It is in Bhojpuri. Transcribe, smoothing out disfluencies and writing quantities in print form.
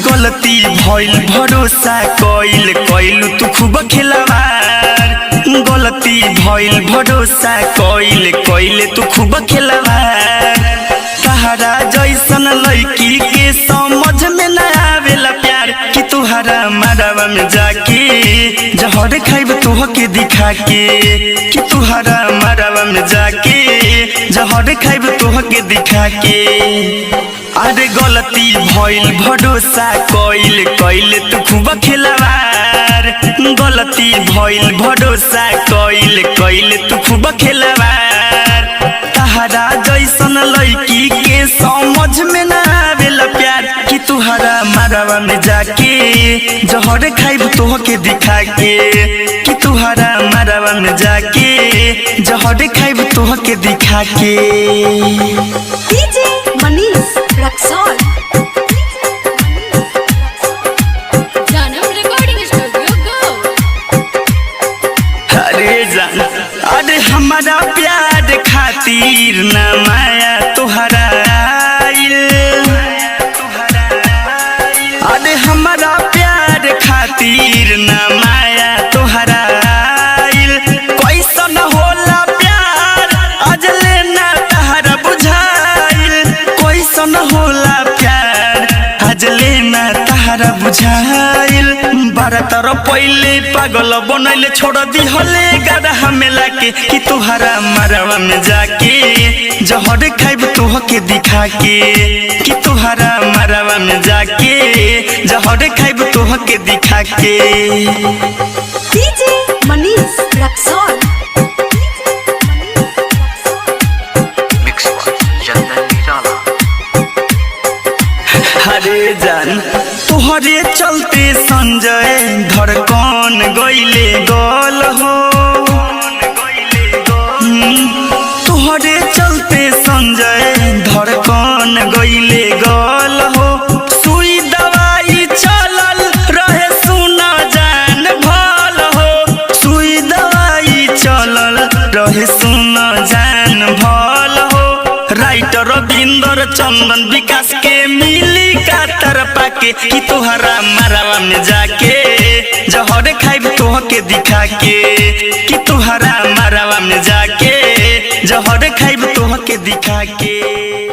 गलती भइल भरोसा कइल कइलू तू खूब खिलवाड़। गलती भइल भरोसा कइल कइले तू खूब खिलवाड़। तहरा जैसन लड़की के समझ में न आवेला प्यार कि तुहरा मरवा में जाके जहर खाइब तोहके दिखा के कि तुहरा मरवा में जाके जहर खाइब तोहके दिखा के। अरे गलती भइल भरोसा कइल कइले तू खूब खिलवाड़। गलती भइल भरोसा कइल कइले तू खूब खिलवाड़। तहरा जैसन लड़की के समझ में न आवेला प्यार कि तुहरा मरवा में जाके जहर खाइब तोहके दिखा के कि तुहरा मरवा में जाके जहर खाइब तोहके दिखा के। डीजे मनीष रक्सौल जानम रिकॉर्डिंग स्टूडियो गो। अरे जान अरे हमारा प्यार खातिर ना माया तुहरा आइल। अरे हमारा प्यार खातिर ना माया तुहरा आइल। कैसन होला प्यार अजले ना तहरा बुझाइल। कैसन होला प्यार अजले ना तहरा बुझाइल। बारह तरह पहले पागल बनैले छोड़ दी हले गधा मिला के कि तुहरा मरवा में जाके जहर खाइब तोहके दिखा के कि तुहरा मरवा में जाके जहर खाइब तोहके दिखा के। डीजे मनीष रक्सौल हरे जान तुहरे चलते संजय धड़कन गइले गल हो। तुहरे चलते संजय धड़कन गइले गल हो। सुई दवाई चलल रहे सुना जान भल हो। सुई दवाई चलल रहे सुना जान भल हो। राइटर रविंदर चंदन विकास के मिली का तरपा के कि तुहरा मरवा में जाके जहर खाइब तोहके दिखा के कि तुहरा मरवा में जाके जहर खाइब तोहके दिखा के।